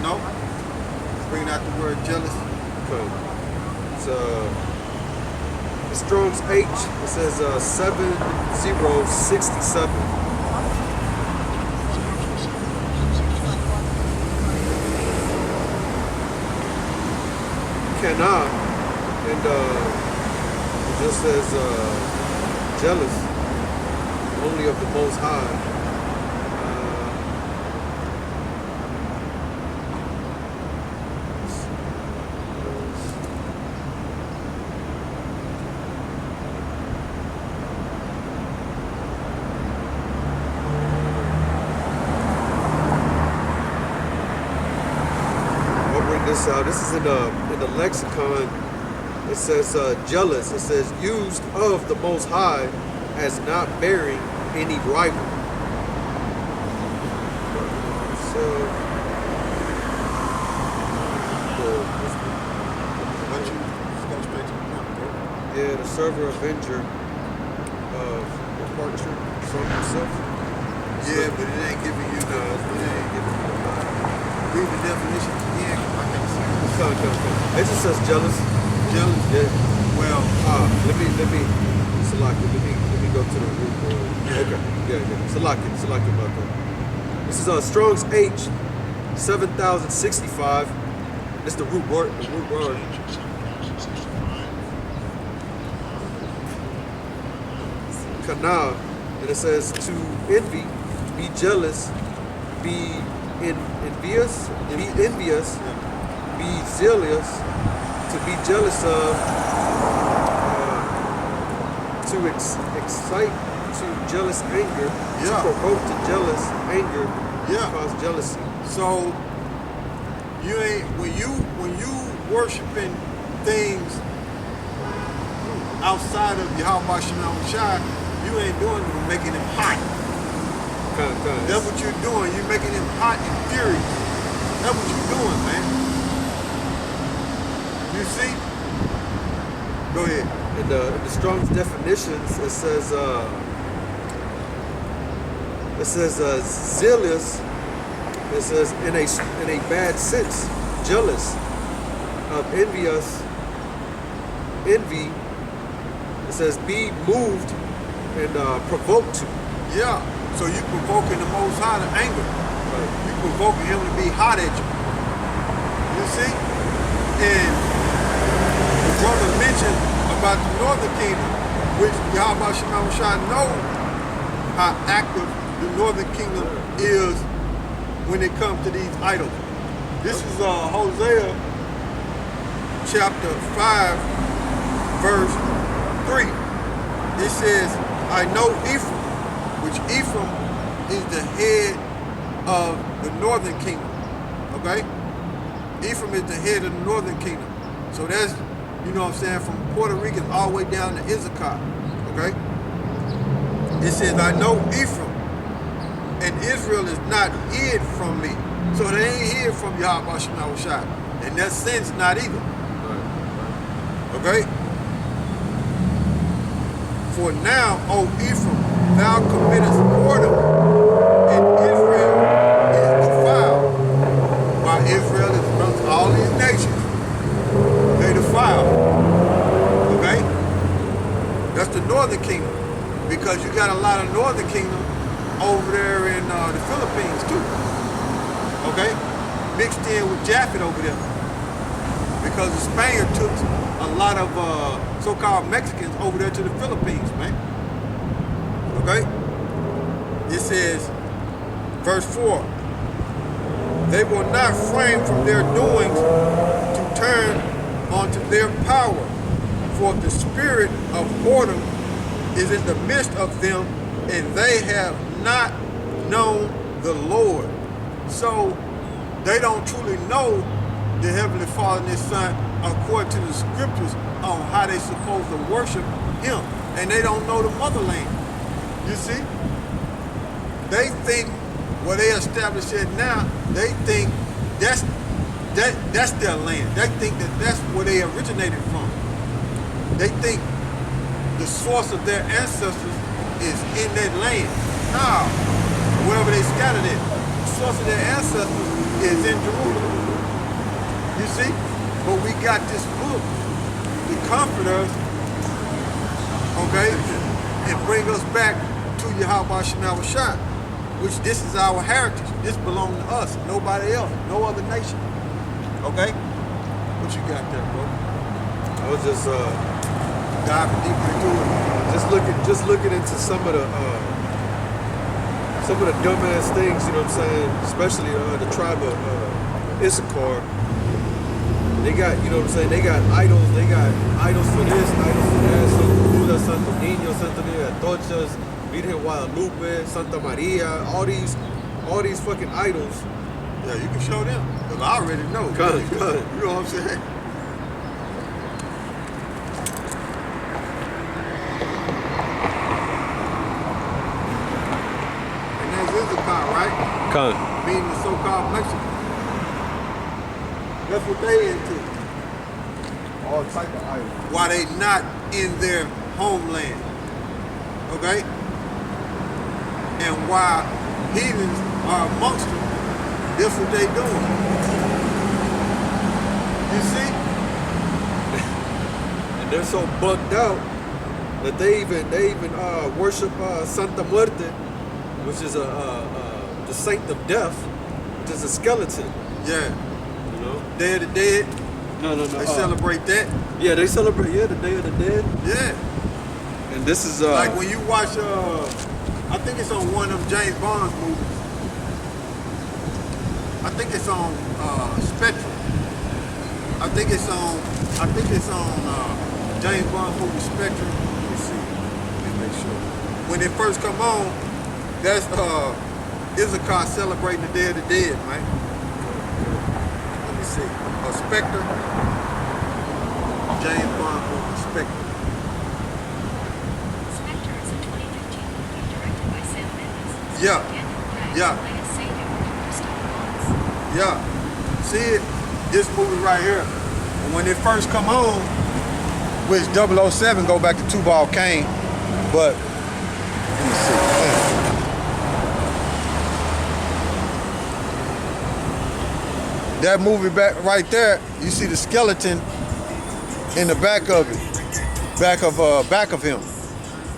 No. It's bringing out the word jealous. Okay. It's Strong's H. It says 7067. Cannot, and it just says jealous only of the Most High. This is in the lexicon. It says jealous. It says used of the Most High as not bearing any rival. So yeah, the server avenger of departure from himself. Yeah, but it ain't giving you the. Read the definition again. It just says jealous. Jealous? Yeah. Well, let me select it. Let me go to the root word. Yeah. Okay. Yeah. Select it about that. This is Strong's H 7065. This is the root word. Kana, and it says to envy, be jealous, be envious, be zealous, to be jealous of, to excite to jealous anger, to provoke to jealous anger, cause jealousy. So you ain't when you worshiping things outside of YAHAWASHI, you ain't doing it, making them hot. That's what you're doing. You're making them hot and furious. That's what you're doing, man. You see? Go ahead. In the Strong's definitions, it says zealous. It says in a bad sense, jealous, envious, envy. It says be moved and provoked to. Yeah. So you provoking the Most High to anger. Right. You provoking him to be hot at you. You see? And the brother mentioned about the northern kingdom, which YAHAWASHI know how active the northern kingdom is when it comes to these idols. This is Hosea chapter 5, verse 3. It says, I know Ephraim, which Ephraim is the head of the northern kingdom, okay? Ephraim is the head of the northern kingdom. So that's, you know what I'm saying, from Puerto Rico all the way down to Issachar, okay? It says, I know Ephraim, and Israel is not hid from me. So they ain't hid from YAHAWASHI. In that sense, not either. Okay? For now, O Ephraim, thou committest whoredom, and Israel is defiled. While Israel is amongst all these nations, they defile. Okay? That's the northern kingdom. Because you got a lot of northern kingdom over there in the Philippines too. Okay? Mixed in with Japhet over there. Because the Spaniards took a lot of so-called Mexicans over there to the Philippines, man. Okay? It says, verse 4, they will not frame from their doings to turn onto their power, for the spirit of whoredom is in the midst of them, and they have not known the Lord. So they don't truly know the Heavenly Father and His Son according to the scriptures on how they supposed to worship Him. And they don't know the motherland. You see? They think, well, they established it now, they think that's their land. They think that that's where they originated from. They think the source of their ancestors is in that land. Now, wherever they scattered it, the source of their ancestors is in Jerusalem. You see? But we got this book to comfort us, okay, and bring us back to YAHAWASHI, which this is our heritage. This belongs to us, nobody else, no other nation. Okay? What you got there, bro? I was just diving deeper into it. just looking into some of the dumbass things, you know what I'm saying? Especially the tribe of Issachar. They got, you know what I'm saying? They got idols. They got idols for this, idols for that. Santo Buda, Santo Niño, Santo Niño Atochas, Virgen Guadalupe, Santa Maria. All these fucking idols. Yeah, you can show them. Because I already know. Cut. You know what I'm saying? And that's Issachar, right? Cut. Meaning the so-called Mexican. That's what they into. All type of idols. Why they not in their homeland. Okay? And why heathens are amongst them. That's what they doing. You see? And they're so bugged out that they even worship Santa Muerte, which is the saint of death, which is a skeleton. Yeah. You know? Day of the Dead. No. They celebrate that. Yeah, they celebrate the Day of the Dead. Yeah. And this is Like when you watch I think it's on one of them James Bond's movies. I think it's on Spectrum. I think it's on James Bond's movie Spectrum. Let me see. Let me make sure. When it first come on, that's Issachar celebrating the Day of the Dead, man. Let me see. Spectre. James Bond movie Spectre. Spectre is a 2015 movie directed by Sam Mendes. Yeah. Yeah. Like a savior who stole bonds. Yeah, see it? This movie right here. And when it first come on, which 007 go back to Two Ball Kane, but let me see. That movie back right there, you see the skeleton in the back of it, back of him,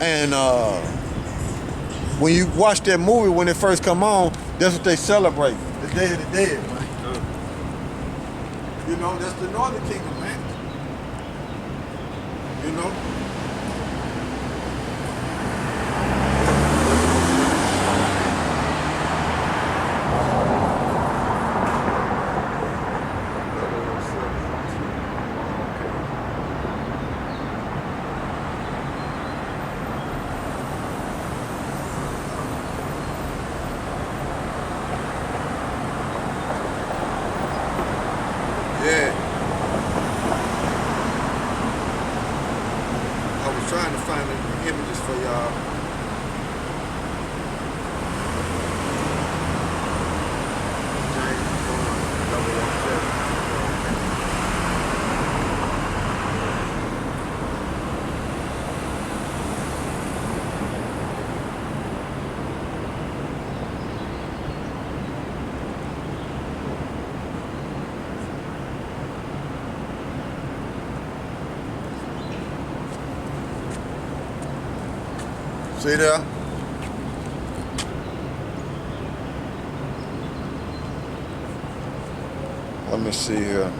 and when you watch that movie when it first come on, that's what they celebrate. The Day of the Dead, man. You know, that's the Northern Kingdom, man. You know? Yeah. I was trying to find the images for y'all. James Bond, 007. See there? Let me see here.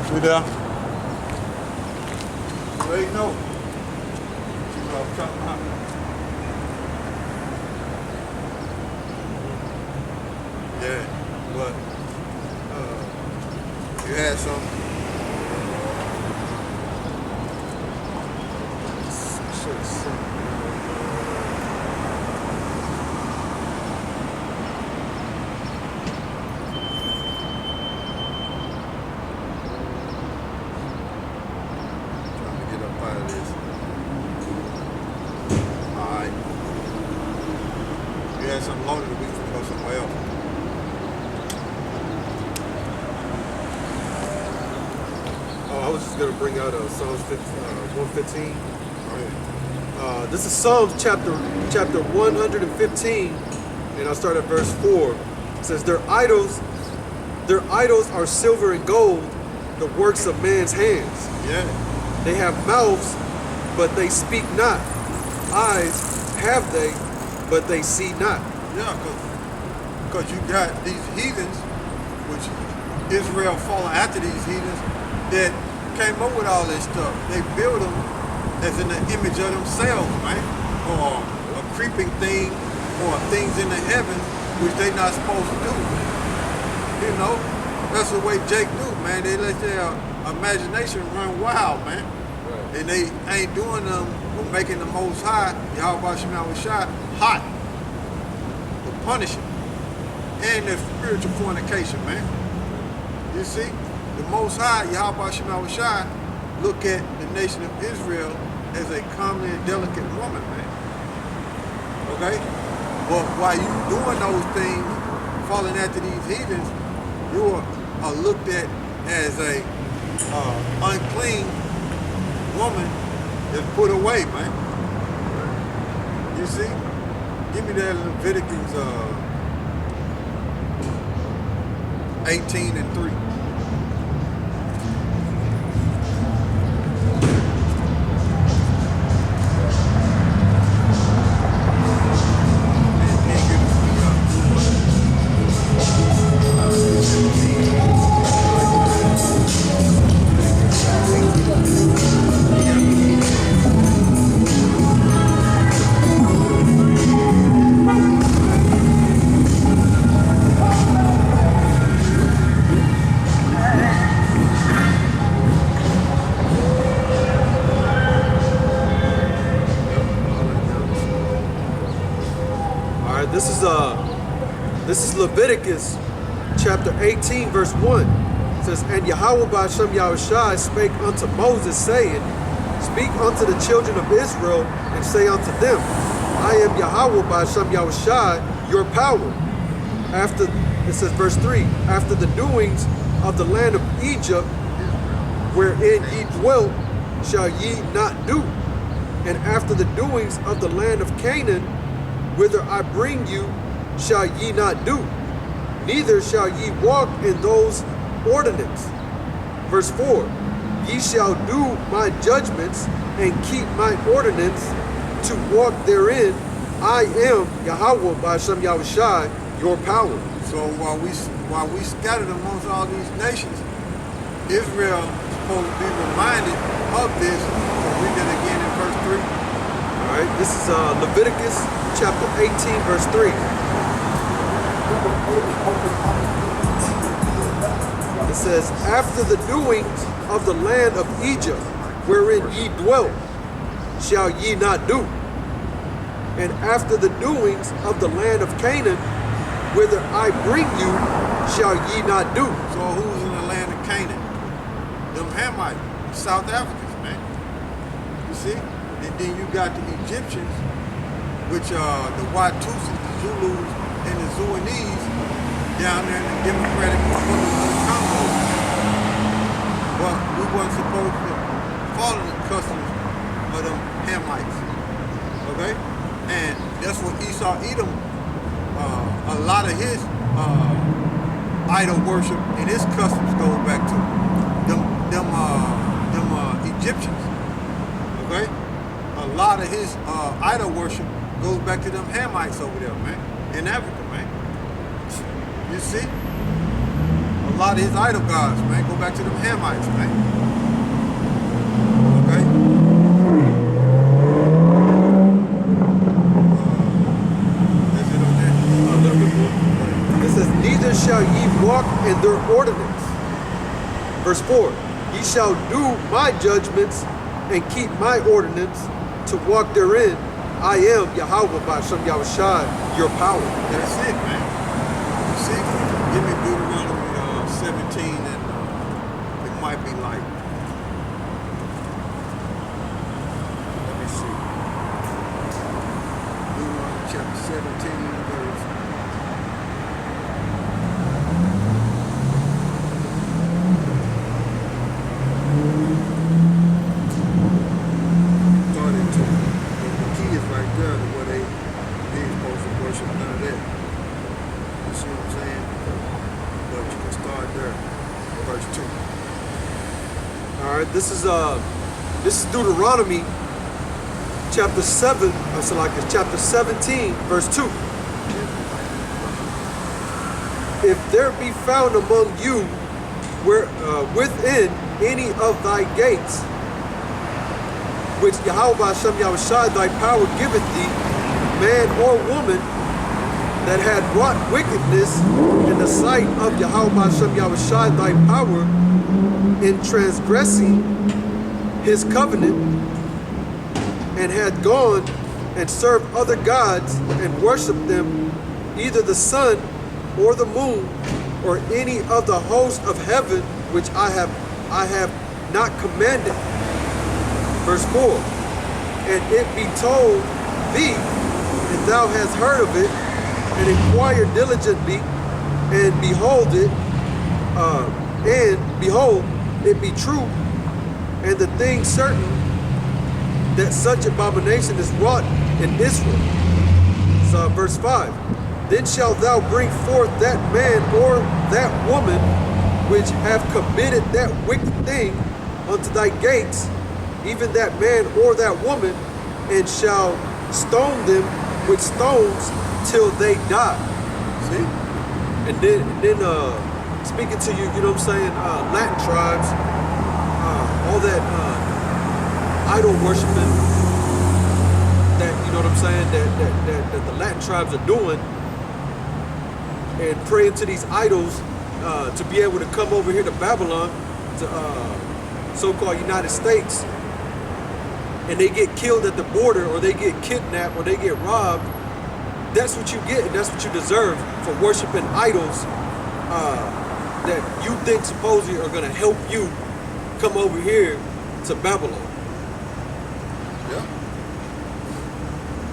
See there? They know. See what I'm talking about? Yeah, but you had some. Trying to get up out of this. All right. You had something longer than we can go somewhere else. was just gonna bring out Psalms 115. Go ahead. This is Psalms chapter 115, and I'll start at verse 4. It says, their idols are silver and gold, the works of man's hands. Yeah. They have mouths, but they speak not. Eyes have they, but they see not. Yeah, because you got these heathens, which Israel followed after these heathens, that came up with all this stuff. They built them as in the image of themselves, man, or a creeping thing, or things in the heavens which they not supposed to do. You know, that's the way Jake do, man. They let their imagination run wild, man. Right. And they ain't doing them or making the Most High, YAHAWASHI, hot to punish it. And their spiritual fornication, man. You see, the Most High, YAHAWASHI, look at the nation of Israel as a comely and delicate woman, man. Okay? But while you doing those things, following after these heathens, you are looked at as a unclean woman that's put away, man. You see? Give me that Leviticus 18 and 3. This is Leviticus chapter 18, verse 1. It says, and Yahawah by Shem Yahushai spake unto Moses, saying, speak unto the children of Israel, and say unto them, I am Yahawah by Shem Yahushai, your power. After, it says verse 3, after the doings of the land of Egypt, wherein ye dwelt, shall ye not do. And after the doings of the land of Canaan, whither I bring you, shall ye not do, neither shall ye walk in those ordinances. Verse 4, ye shall do my judgments and keep my ordinance to walk therein. I am Yahawah by Shem Yahushai, your power. So while we scattered amongst all these nations, Israel is supposed to be reminded of this. Read it again in verse 3. All right, this is Leviticus chapter 18, verse 3. It says, after the doings of the land of Egypt, wherein ye dwelt, shall ye not do. And after the doings of the land of Canaan, whither I bring you, shall ye not do. So who's in the land of Canaan? Them Hamites, South Africans, man. You see? And then you got the Egyptians, which are the Watusis, the Zulus, and the Zuanese down there in the Democratic Republic of the Congo. But we weren't supposed to follow the customs of them Hamites. Okay? And that's what Esau Edom, a lot of his idol worship and his customs go back to them Egyptians. Okay? A lot of his idol worship goes back to them Hamites over there, man, in Africa, man. You see? A lot of his idol gods, man, go back to them Hamites, man. Okay? Is it on there? A little bit more. It says, neither shall ye walk in their ordinance. Verse 4, ye shall do my judgments and keep my ordinance to walk therein. I am Yahawah by Shem Yahushai, your power. That's it, man. You see? Give me Deuteronomy 17 and it might be like, let me see. Deuteronomy chapter 17 verse. worship none of that. You see what I'm saying? But you can start there. Verse 2. All right, this is Deuteronomy chapter 7, so like it's chapter 17, verse 2. If there be found among you within any of thy gates, which Yahawah Shem Yahawashi thy power giveth thee, man or woman, that had wrought wickedness in the sight of Yahawah Shem Yahawashi thy power, in transgressing his covenant, and had gone and served other gods and worshipped them, either the sun or the moon, or any of the host of heaven, which I have not commanded. Verse 4. And it be told thee, and thou hast heard of it, and inquired diligently, and behold it be true, and the thing certain, that such abomination is wrought in Israel. So verse 5. Then shalt thou bring forth that man or that woman which have committed that wicked thing unto thy gates, even that man or that woman, and shall stone them with stones till they die. See? And then speaking to you, you know what I'm saying, Latin tribes, all that idol worshiping that, you know what I'm saying, that the Latin tribes are doing, and praying to these idols to be able to come over here to Babylon, to so-called United States, and they get killed at the border, or they get kidnapped, or they get robbed. That's what you get, and that's what you deserve for worshiping idols that you think supposedly are going to help you come over here to Babylon. Yeah.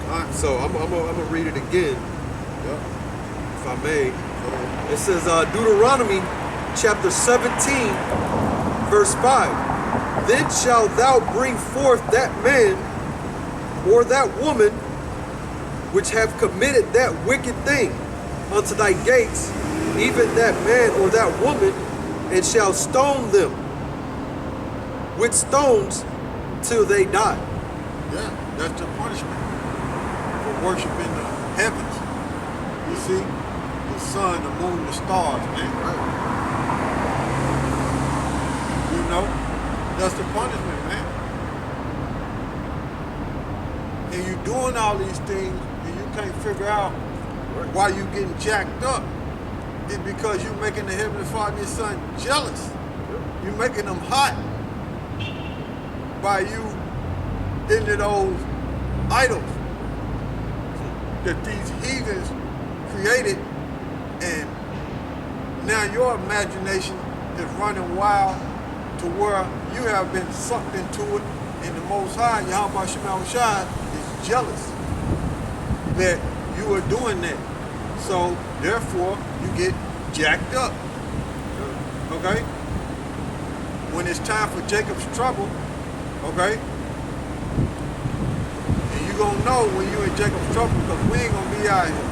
All right. So I'm gonna read it again, Yeah. if I may. It says Deuteronomy chapter 17, verse 5. Then shalt thou bring forth that man or that woman which have committed that wicked thing unto thy gates, even that man or that woman, and shall stone them with stones till they die. Yeah, that's the punishment for worshiping the heavens. You see? The sun, the moon, the stars, man. You know? That's the punishment, man. And you doing all these things and you can't figure out why you getting jacked up. It's because you making the Heavenly Father and His Son jealous. You making them hot by you into those idols that these heathens created, and now your imagination is running wild to where you have been sucked into it, and the Most High, Yahawah Shai, is jealous that you are doing that. So therefore, you get jacked up. Okay? When it's time for Jacob's trouble, okay? And you're gonna know when you're in Jacob's trouble, because we ain't gonna be out here.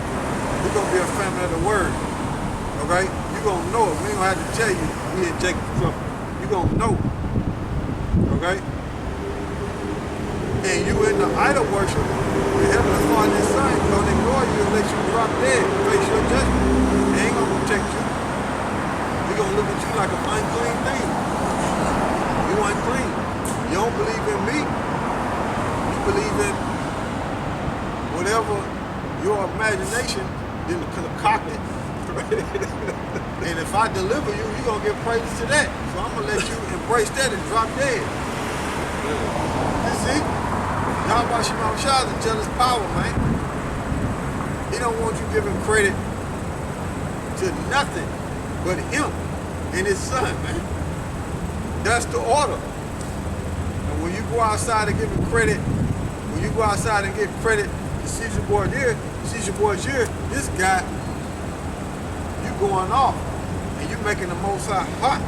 We're gonna be a family of the word. Okay? You're gonna know it. We ain't gonna have to tell you we in Jacob's trouble. You're gonna know. Okay? And you in the idol worship, the Heavenly Father and Son gonna ignore you and let you drop dead, face your judgment. They ain't gonna protect you. They're gonna look at you like an unclean thing. You unclean. You don't believe in me. You believe in whatever your imagination then concocted. And if I deliver you, you're gonna give praise to that. So I'm gonna let you embrace that and drop dead. You see? Yahawah Shai is a jealous power, man. He don't want you giving credit to nothing but him and his son, man. That's the order. And when you go outside and giving credit, when you go outside and give credit to Caesar Borgia, this guy, you going off and you making the Most High hot.